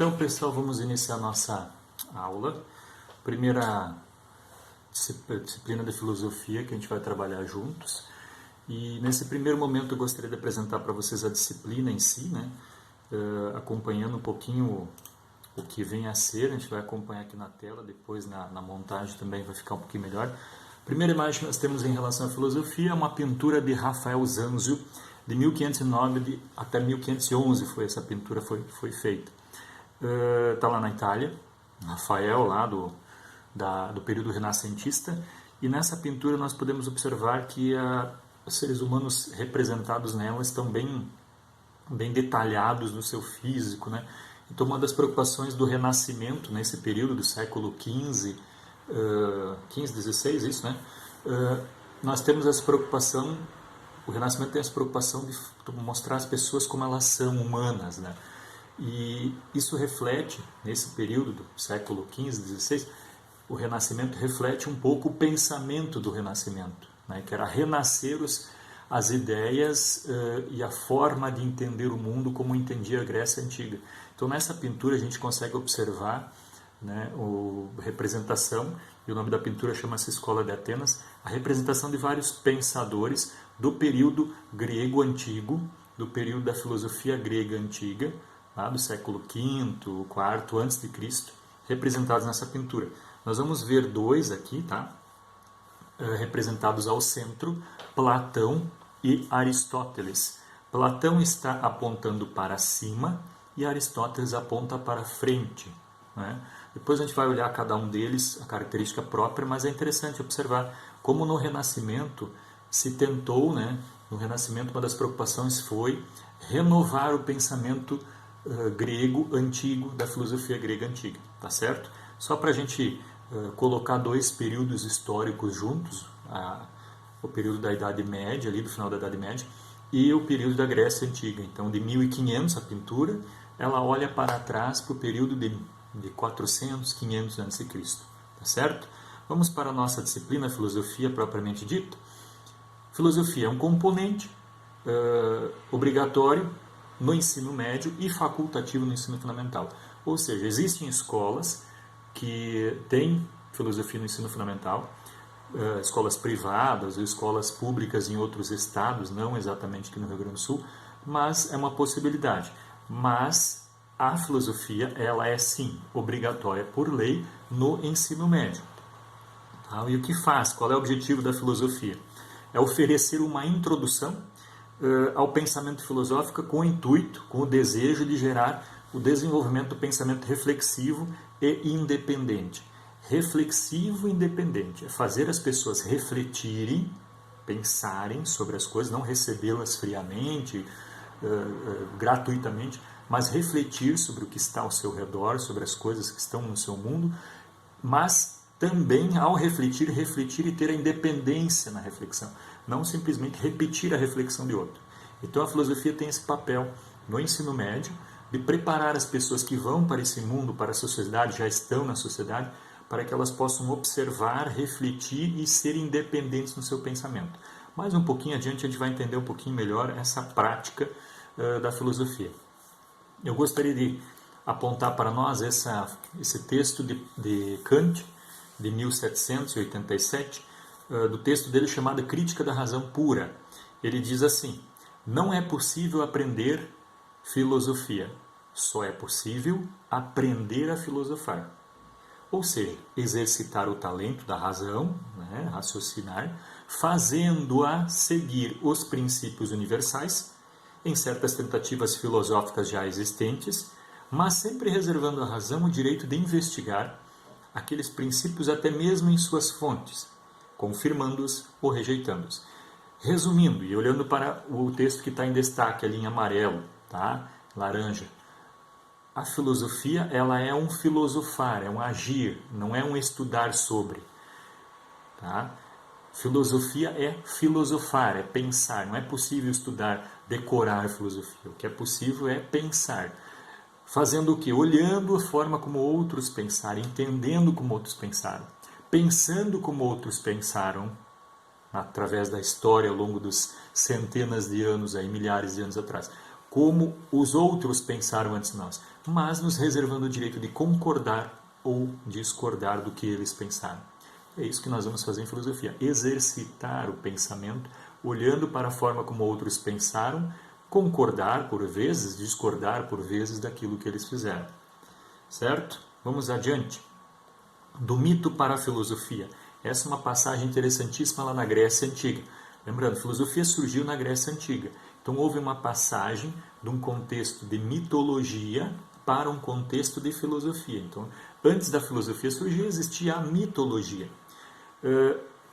Então, pessoal, vamos iniciar nossa aula. Primeira disciplina de filosofia que a gente vai trabalhar juntos. E nesse primeiro momento eu gostaria de apresentar para vocês a disciplina em si, né? Acompanhando um pouquinho o que vem a ser. A gente vai acompanhar aqui na tela, depois na montagem também vai ficar um pouquinho melhor. A primeira imagem que nós temos em relação à filosofia é uma pintura de Rafael Zanzio, de 1509 até 1511 essa pintura foi feita. Está lá na Itália, Rafael, lá do período renascentista, e nessa pintura nós podemos observar que os seres humanos representados nela estão bem detalhados no seu físico, né? Então, uma das preocupações do Renascimento, nesse período do século XV, XVI, isso, né? Nós temos essa preocupação, o Renascimento tem essa preocupação de mostrar as pessoas como elas são, humanas, né? E isso reflete, nesse período do século XV, XVI, o Renascimento reflete um pouco o pensamento do Renascimento, né? Que era renascer as ideias e a forma de entender o mundo como entendia a Grécia Antiga. Então, nessa pintura a gente consegue observar, né, a representação, e o nome da pintura chama-se Escola de Atenas, a representação de vários pensadores do período grego antigo, do período da filosofia grega antiga, lá do século V, IV antes de Cristo, representados nessa pintura. Nós vamos ver dois aqui, tá? Representados ao centro, Platão e Aristóteles. Platão está apontando para cima e Aristóteles aponta para frente, né? Depois a gente vai olhar cada um deles, a característica própria, mas é interessante observar como no Renascimento se tentou, né? No Renascimento uma das preocupações foi renovar o pensamento grego antigo, da filosofia grega antiga, tá certo? Só para a gente colocar dois períodos históricos juntos, o período da Idade Média, ali do final da Idade Média, e o período da Grécia Antiga. Então, de 1500 a pintura, ela olha para trás para o período de 400, 500 a.C., tá certo? Vamos para a nossa disciplina, filosofia propriamente dita. Filosofia é um componente obrigatório no ensino médio e facultativo no ensino fundamental. Ou seja, existem escolas que têm filosofia no ensino fundamental, escolas privadas ou escolas públicas em outros estados, não exatamente aqui no Rio Grande do Sul, mas é uma possibilidade. Mas a filosofia, ela é sim obrigatória por lei no ensino médio. Tá? E o que faz? Qual é o objetivo da filosofia? É oferecer uma introdução ao pensamento filosófico com o intuito, com o desejo de gerar o desenvolvimento do pensamento reflexivo e independente. Reflexivo e independente é fazer as pessoas refletirem, pensarem sobre as coisas, não recebê-las friamente, gratuitamente, mas refletir sobre o que está ao seu redor, sobre as coisas que estão no seu mundo, mas também, ao refletir e ter a independência na reflexão, não simplesmente repetir a reflexão de outro. Então a filosofia tem esse papel no ensino médio, de preparar as pessoas que vão para esse mundo, para a sociedade, já estão na sociedade, para que elas possam observar, refletir e ser independentes no seu pensamento. Mais um pouquinho adiante a gente vai entender um pouquinho melhor essa prática da filosofia. Eu gostaria de apontar para nós esse texto de Kant, de 1787, do texto dele chamado Crítica da Razão Pura. Ele diz assim: não é possível aprender filosofia, só é possível aprender a filosofar. Ou seja, exercitar o talento da razão, né, raciocinar, fazendo-a seguir os princípios universais, em certas tentativas filosóficas já existentes, mas sempre reservando à razão o direito de investigar aqueles princípios até mesmo em suas fontes, confirmando-os ou rejeitando-os. Resumindo, e olhando para o texto que está em destaque ali em amarelo, tá? Laranja, a filosofia, ela é um filosofar, é um agir, não é um estudar sobre. Tá? Filosofia é filosofar, é pensar. Não é possível estudar, decorar a filosofia. O que é possível é pensar. Fazendo o quê? Olhando a forma como outros pensaram, entendendo como outros pensaram, pensando como outros pensaram, através da história ao longo dos centenas de anos, aí, milhares de anos atrás. como os outros pensaram antes de nós, mas nos reservando o direito de concordar ou discordar do que eles pensaram. É isso que nós vamos fazer em filosofia, exercitar o pensamento, olhando para a forma como outros pensaram, concordar por vezes, discordar por vezes daquilo que eles fizeram. Certo? Vamos adiante. Do mito para a filosofia. Essa é uma passagem interessantíssima lá na Grécia Antiga. Lembrando, filosofia surgiu na Grécia Antiga. Então houve uma passagem de um contexto de mitologia para um contexto de filosofia. Então, antes da filosofia surgir, existia a mitologia.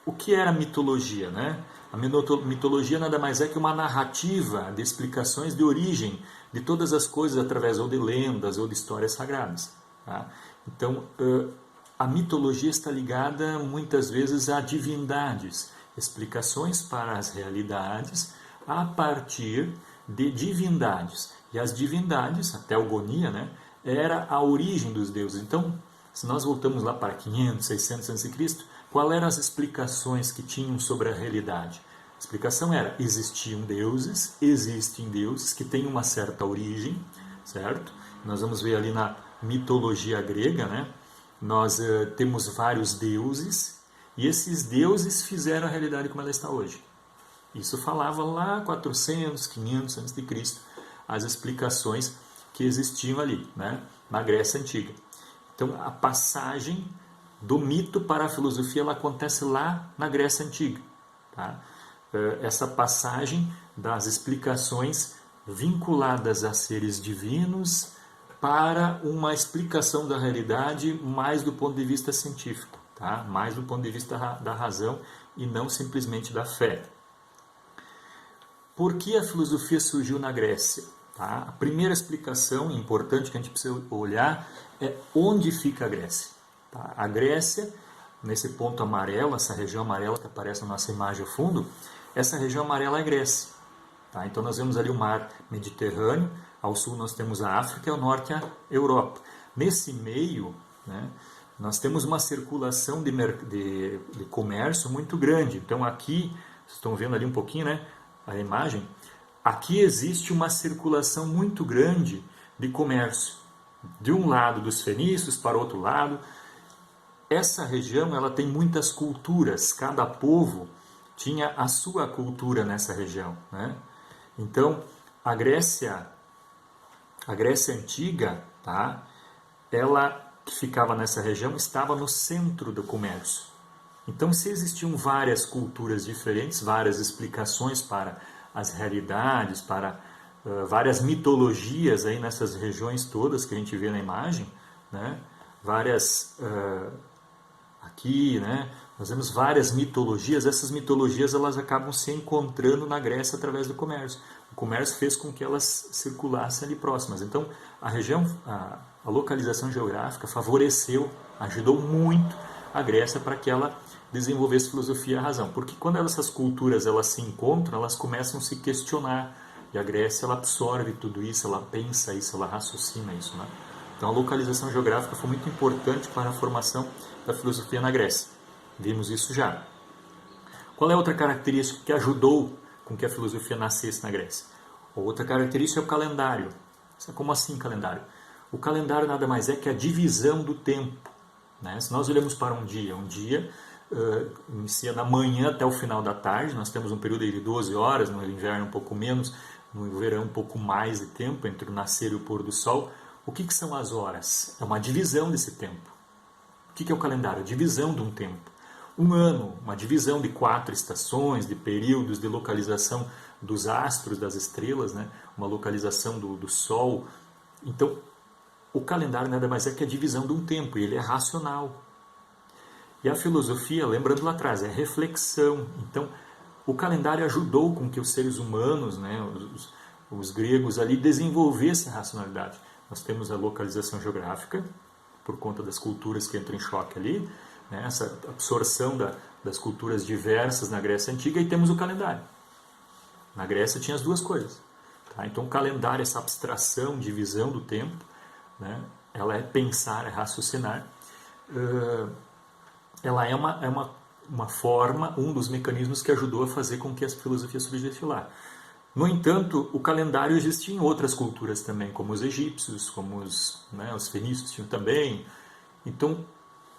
O que era mitologia, né? A mitologia nada mais é que uma narrativa de explicações de origem de todas as coisas através ou de lendas ou de histórias sagradas. Tá? Então, a mitologia está ligada muitas vezes a divindades, explicações para as realidades a partir de divindades. E as divindades, a teogonia, né, era a origem dos deuses. Então, se nós voltamos lá para 500, 600 a.C., quais eram as explicações que tinham sobre a realidade? A explicação era, existem deuses que têm uma certa origem, certo? Nós vamos ver ali na mitologia grega, né? Nós temos vários deuses, e esses deuses fizeram a realidade como ela está hoje. Isso falava lá 400, 500 a.C., as explicações que existiam ali, né? Na Grécia Antiga. Então, a passagem do mito para a filosofia ela acontece lá na Grécia Antiga. Tá? Essa passagem das explicações vinculadas a seres divinos para uma explicação da realidade mais do ponto de vista científico, tá? Mais do ponto de vista da razão e não simplesmente da fé. Por que a filosofia surgiu na Grécia? Tá? A primeira explicação importante que a gente precisa olhar é onde fica a Grécia. Tá? A Grécia, nesse ponto amarelo, essa região amarela que aparece na nossa imagem ao fundo, essa região amarela é a Grécia. Tá? Então nós vemos ali o mar Mediterrâneo, ao sul nós temos a África e ao norte a Europa. Nesse meio, né, nós temos uma circulação de comércio muito grande. Então aqui, vocês estão vendo ali um pouquinho, né, a imagem, aqui existe uma circulação muito grande de comércio. De um lado dos fenícios para o outro lado. Essa região ela tem muitas culturas, cada povo tinha a sua cultura nessa região, né? Então, a Grécia Antiga, tá? Ela que ficava nessa região estava no centro do comércio. Então, se existiam várias culturas diferentes, várias explicações para as realidades, para várias mitologias aí nessas regiões todas que a gente vê na imagem, né? Várias aqui, né? Nós vemos várias mitologias. Essas mitologias elas acabam se encontrando na Grécia através do comércio. O comércio fez com que elas circulassem ali próximas. Então, a região, a localização geográfica favoreceu, ajudou muito a Grécia para que ela desenvolvesse filosofia e a razão. Porque quando essas culturas elas se encontram, elas começam a se questionar. E a Grécia ela absorve tudo isso, ela pensa isso, ela raciocina isso, né? Então a localização geográfica foi muito importante para a formação da filosofia na Grécia. Vimos isso já. Qual é a outra característica que ajudou com que a filosofia nascesse na Grécia? Outra característica é o calendário. Como assim calendário? O calendário nada mais é que a divisão do tempo, né? Se nós olhamos para um dia inicia da manhã até o final da tarde, nós temos um período de 12 horas, no inverno um pouco menos, no verão um pouco mais de tempo, entre o nascer e o pôr do sol. O que são as horas? É uma divisão desse tempo. O que é o calendário? Divisão de um tempo. Um ano, uma divisão de 4 estações, de períodos, de localização dos astros, das estrelas, né? Uma localização do sol. Então, o calendário nada mais é que a divisão de um tempo, e ele é racional. E a filosofia, lembrando lá atrás, é reflexão. Então, o calendário ajudou com que os seres humanos, né, os gregos ali, desenvolvessem a racionalidade. Nós temos a localização geográfica, por conta das culturas que entram em choque ali, né, essa absorção das culturas diversas na Grécia Antiga, e temos o calendário. Na Grécia tinha as duas coisas. Tá? Então, o calendário, essa abstração, divisão do tempo, né, ela é pensar, é raciocinar. Ela é uma forma, um dos mecanismos que ajudou a fazer com que as filosofias surgissem lá. No entanto, o calendário existia em outras culturas também, como os egípcios, como os fenícios tinham também. Então,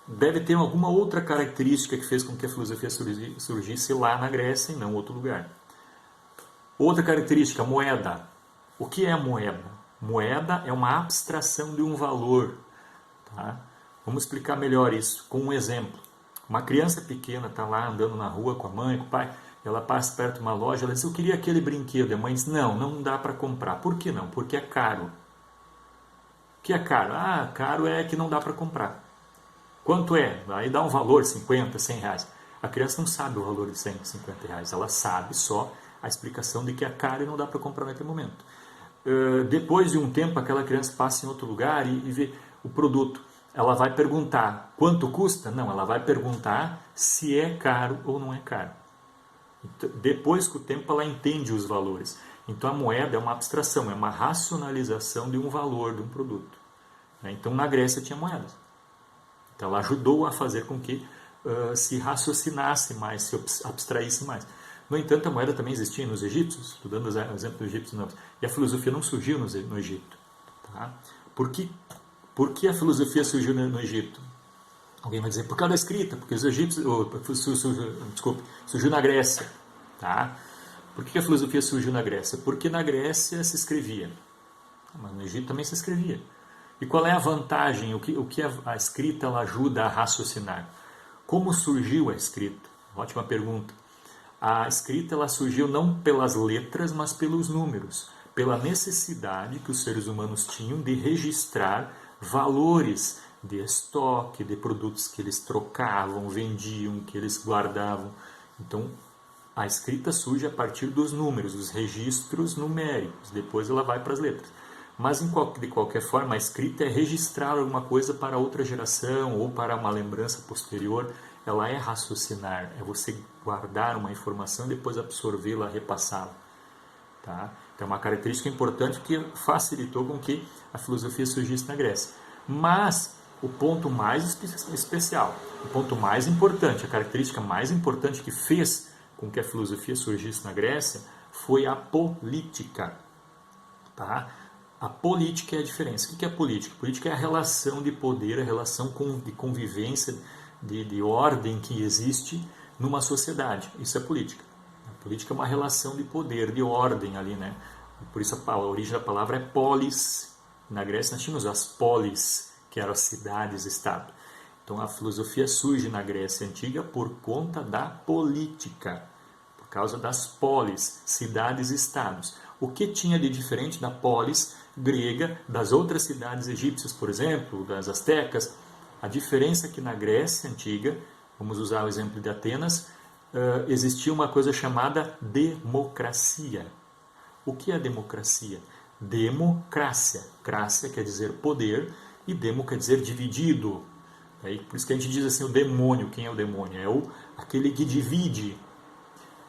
deve ter alguma outra característica que fez com que a filosofia surgisse lá na Grécia e não em outro lugar. Outra característica, moeda. O que é moeda? Moeda é uma abstração de um valor. Tá? Vamos explicar melhor isso com um exemplo. Uma criança pequena está lá andando na rua com a mãe, com o pai, ela passa perto de uma loja, ela diz, eu queria aquele brinquedo. E a mãe diz, não, não dá para comprar. Por que não? Porque é caro. O que é caro? Ah, caro é que não dá para comprar. Quanto é? Aí dá um valor, 50, 100 reais. A criança não sabe o valor de 100, 50 reais. Ela sabe só a explicação de que é caro e não dá para comprar naquele momento. Depois de um tempo, aquela criança passa em outro lugar e vê o produto. Ela vai perguntar quanto custa? Não, ela vai perguntar se é caro ou não é caro. Então, depois, com o tempo, ela entende os valores. Então, a moeda é uma abstração, é uma racionalização de um valor de um produto. Então, na Grécia tinha moedas. Então, ela ajudou a fazer com que se raciocinasse mais, se abstraísse mais. No entanto, a moeda também existia nos egípcios, estou dando o exemplo do egípcio, não. E a filosofia não surgiu no Egito. Tá? Por que a filosofia surgiu no Egito? Alguém vai dizer, por causa da escrita, porque os egípcios, surgiu na Grécia. Tá? Por que a filosofia surgiu na Grécia? Porque na Grécia se escrevia, mas no Egito também se escrevia. E qual é a vantagem? O que a escrita ela ajuda a raciocinar? Como surgiu a escrita? Ótima pergunta. A escrita ela surgiu não pelas letras, mas pelos números, pela necessidade que os seres humanos tinham de registrar valores de estoque, de produtos que eles trocavam, vendiam, que eles guardavam. Então, a escrita surge a partir dos números, dos registros numéricos, depois ela vai para as letras. Mas, de qualquer forma, a escrita é registrar alguma coisa para outra geração ou para uma lembrança posterior. Ela é raciocinar, é você guardar uma informação e depois absorvê-la, repassá-la. Tá? Então, é uma característica importante que facilitou com que a filosofia surgisse na Grécia. Mas, o ponto mais especial, o ponto mais importante, a característica mais importante que fez com que a filosofia surgisse na Grécia foi a política. Tá? A política é a diferença. O que é a política? A política é a relação de poder, a relação de convivência, de ordem que existe numa sociedade. Isso é política. A política é uma relação de poder, de ordem ali, né? Por isso a origem da palavra é polis. Na Grécia nós tínhamos as polis, que eram as cidades-estado. Então a filosofia surge na Grécia Antiga por conta da política, por causa das polis, cidades-estados. O que tinha de diferente da polis grega, das outras cidades egípcias, por exemplo, das astecas? A diferença é que na Grécia Antiga, vamos usar o exemplo de Atenas, existia uma coisa chamada democracia. O que é democracia? Democrácia. Crácia quer dizer poder e demo quer dizer dividido. Por isso que a gente diz assim, o demônio. Quem é o demônio? É aquele que divide.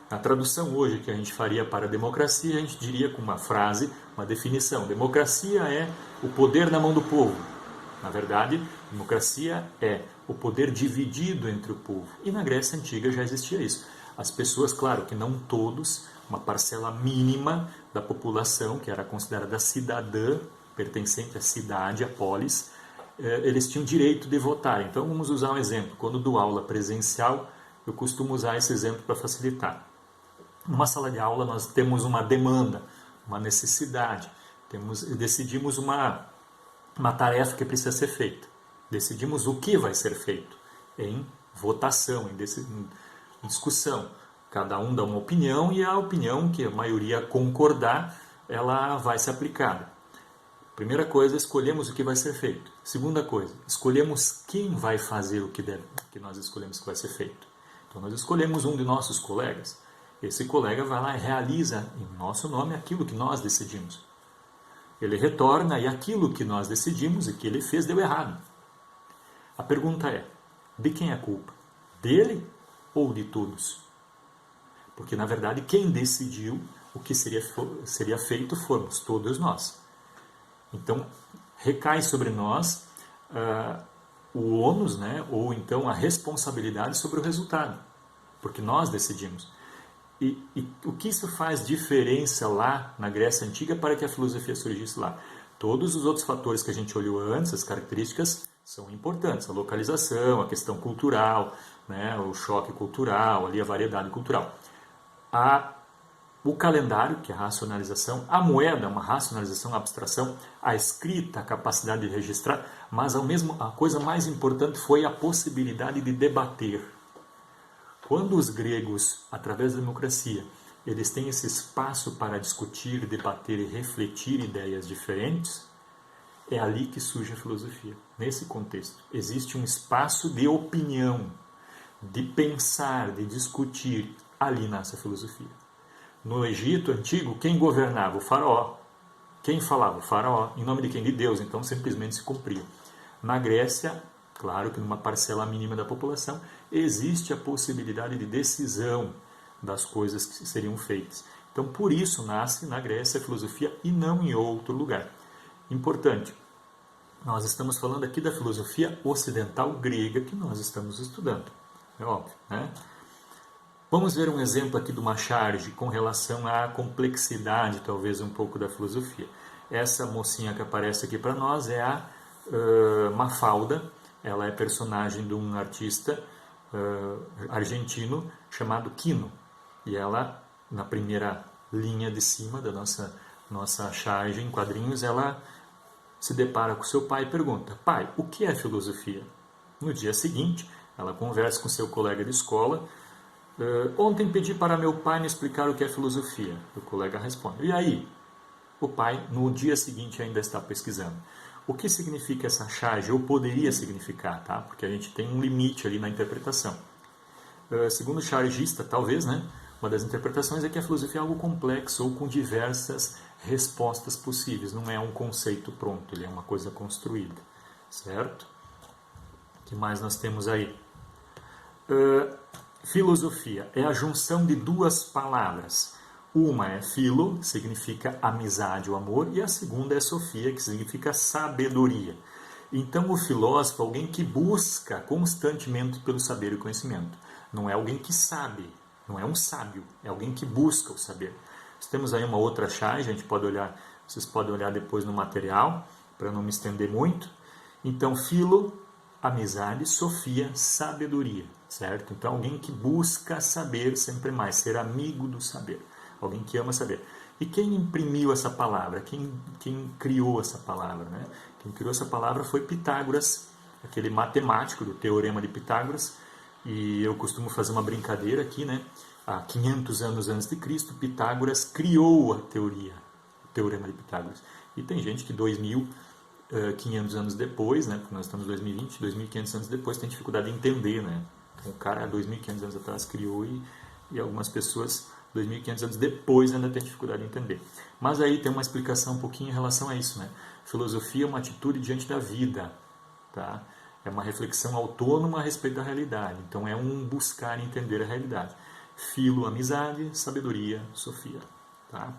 Na tradução hoje que a gente faria para democracia, a gente diria com uma frase, uma definição. Democracia é o poder na mão do povo. Na verdade, democracia é o poder dividido entre o povo. E na Grécia Antiga já existia isso. As pessoas, claro que não todos, uma parcela mínima da população, que era considerada cidadã, pertencente à cidade, à polis, eles tinham direito de votar. Então vamos usar um exemplo. Quando dou aula presencial, eu costumo usar esse exemplo para facilitar. Numa sala de aula nós temos uma demanda, uma necessidade, decidimos uma tarefa que precisa ser feita. Decidimos o que vai ser feito em votação, em discussão. Cada um dá uma opinião e a opinião que a maioria concordar, ela vai ser aplicada. Primeira coisa, escolhemos o que vai ser feito. Segunda coisa, escolhemos quem vai fazer o que nós escolhemos que vai ser feito. Então nós escolhemos um de nossos colegas. Esse colega vai lá e realiza em nosso nome aquilo que nós decidimos. Ele retorna e aquilo que nós decidimos e que ele fez deu errado. A pergunta é, de quem é a culpa? Dele ou de todos? Porque, na verdade, quem decidiu o que seria feito fomos todos nós. Então, recai sobre nós o ônus, né? Ou então a responsabilidade sobre o resultado. Porque nós decidimos. E o que isso faz diferença lá na Grécia Antiga para que a filosofia surgisse lá? Todos os outros fatores que a gente olhou antes, as características, são importantes. A localização, a questão cultural, né, o choque cultural, ali a variedade cultural. O calendário, que é a racionalização, a moeda, uma racionalização, a abstração, a escrita, a capacidade de registrar, mas a coisa mais importante foi a possibilidade de debater. Quando os gregos, através da democracia, eles têm esse espaço para discutir, debater e refletir ideias diferentes, é ali que surge a filosofia. Nesse contexto, existe um espaço de opinião, de pensar, de discutir. Ali nasce a filosofia. No Egito Antigo, quem governava? O faraó. Quem falava? O faraó. Em nome de quem? De Deus. Então, simplesmente se cumpria. Na Grécia, claro que numa parcela mínima da população, existe a possibilidade de decisão das coisas que seriam feitas. Então, por isso nasce na Grécia a filosofia e não em outro lugar. Importante, nós estamos falando aqui da filosofia ocidental grega que nós estamos estudando. É óbvio, né? Vamos ver um exemplo aqui de uma charge com relação à complexidade, talvez, um pouco da filosofia. Essa mocinha que aparece aqui para nós é a Mafalda. Ela é personagem de um artista argentino chamado Quino. E ela, na primeira linha de cima da nossa charge em quadrinhos, ela se depara com seu pai e pergunta: pai, o que é filosofia? No dia seguinte, ela conversa com seu colega de escola. Ontem pedi para meu pai me explicar o que é filosofia. O colega responde: e aí? O pai, no dia seguinte, ainda está pesquisando. O que significa essa charge? Ou poderia significar, tá? Porque a gente tem um limite ali na interpretação. Segundo o chargista, talvez, né? Uma das interpretações é que a filosofia é algo complexo ou com diversas respostas possíveis. Não é um conceito pronto, ele é uma coisa construída. Certo? O que mais nós temos aí? Filosofia é a junção de duas palavras. Uma é philo, que significa amizade ou amor, e a segunda é sofia, que significa sabedoria. Então, o filósofo é alguém que busca constantemente pelo saber e conhecimento. Não é alguém que sabe, não é um sábio, é alguém que busca o saber. Nós temos aí uma outra charge, a gente pode olhar, vocês podem olhar depois no material, para não me estender muito. Então, philo, amizade, sofia, sabedoria, certo? Então, alguém que busca saber sempre mais, ser amigo do saber, alguém que ama saber. E quem imprimiu essa palavra? Quem criou essa palavra, né? Quem criou essa palavra foi Pitágoras, aquele matemático do Teorema de Pitágoras, e eu costumo fazer uma brincadeira aqui, né? Há 500 anos antes de Cristo, Pitágoras criou a teoria, o Teorema de Pitágoras. E tem gente que 2.500 anos depois, né, porque nós estamos em 2020, 2.500 anos depois tem dificuldade de entender, né? Então, o cara 2.500 anos atrás criou e algumas pessoas 2.500 anos depois ainda tem dificuldade de entender. Mas aí tem uma explicação um pouquinho em relação a isso, né? Filosofia é uma atitude diante da vida, tá? É uma reflexão autônoma a respeito da realidade. Então é um buscar entender a realidade. Filo, amizade, sabedoria, sofia, tá?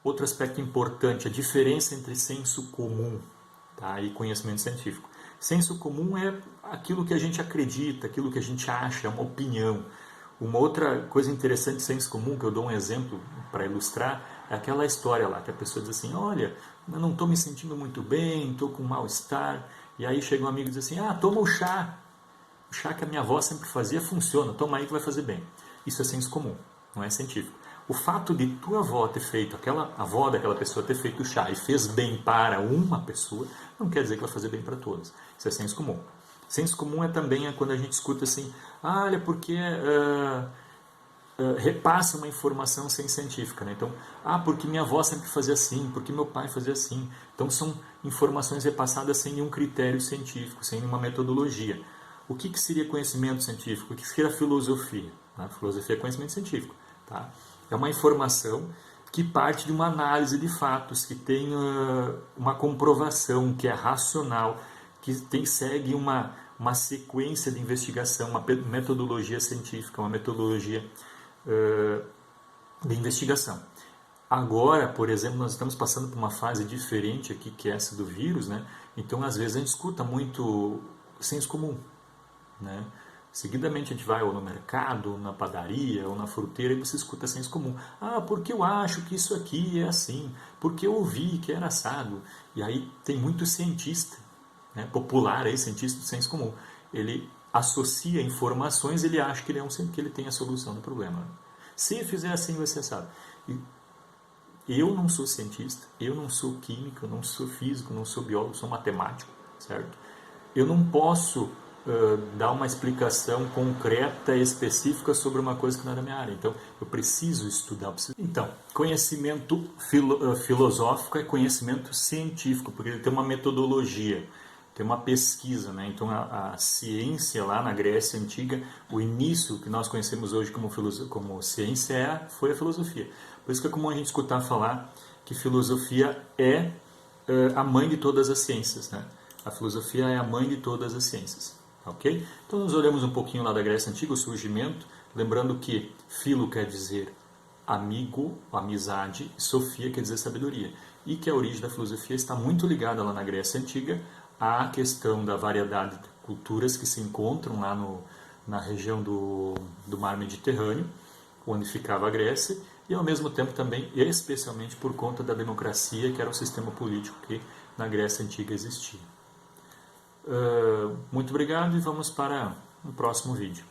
Outro aspecto importante, a diferença entre senso comum, tá, e conhecimento científico. Senso comum é aquilo que a gente acredita, aquilo que a gente acha, é uma opinião. Uma outra coisa interessante de senso comum, que eu dou um exemplo para ilustrar, é aquela história lá, que a pessoa diz assim: olha, eu não estou me sentindo muito bem, estou com mal-estar. E aí chega um amigo e diz assim: toma o chá. O chá que a minha avó sempre fazia funciona, toma aí que vai fazer bem. Isso é senso comum, não é científico. O fato de tua avó ter feito, a avó daquela pessoa ter feito o chá e fez bem para uma pessoa, não quer dizer que vai fazer bem para todas. Isso é senso comum. Senso comum é também quando a gente escuta assim: olha, porque repassa uma informação sem científica, né? Então, porque minha avó sempre fazia assim, porque meu pai fazia assim. Então, são informações repassadas sem nenhum critério científico, sem nenhuma metodologia. O que seria conhecimento científico? O que seria filosofia? A filosofia é conhecimento científico, tá? É uma informação que parte de uma análise de fatos, que tem uma comprovação, que é racional, que segue uma sequência de investigação, uma metodologia científica, uma metodologia de investigação. Agora, por exemplo, nós estamos passando por uma fase diferente aqui, que é essa do vírus, né? Então, às vezes, a gente escuta muito senso comum, né? Seguidamente a gente vai ou no mercado, ou na padaria, ou na fruteira e você escuta senso comum. Ah, porque eu acho que isso aqui é assim, porque eu ouvi que era assado. E aí tem muito cientista, né, popular, aí, cientista do senso comum. Ele associa informações, ele acha que que ele tem a solução do problema. Se fizer assim, vai ser assado. E eu não sou cientista, eu não sou químico, eu não sou físico, não sou biólogo, sou matemático, certo? Eu não posso dar uma explicação concreta e específica sobre uma coisa que não é da minha área. Então, eu preciso estudar. Então, conhecimento filosófico é conhecimento científico, porque ele tem uma metodologia, tem uma pesquisa, né? Então, a ciência lá na Grécia Antiga, o início que nós conhecemos hoje como ciência foi a filosofia. Por isso que é comum a gente escutar falar que filosofia é a mãe de todas as ciências, né? A filosofia é a mãe de todas as ciências, ok? Então nós olhamos um pouquinho lá da Grécia Antiga, o surgimento, lembrando que filo quer dizer amigo, amizade, e sofia quer dizer sabedoria, e que a origem da filosofia está muito ligada lá na Grécia Antiga à questão da variedade de culturas que se encontram lá na região do mar Mediterrâneo, onde ficava a Grécia, e ao mesmo tempo também, especialmente por conta da democracia, que era o sistema político que na Grécia Antiga existia. Muito obrigado e vamos para um próximo vídeo.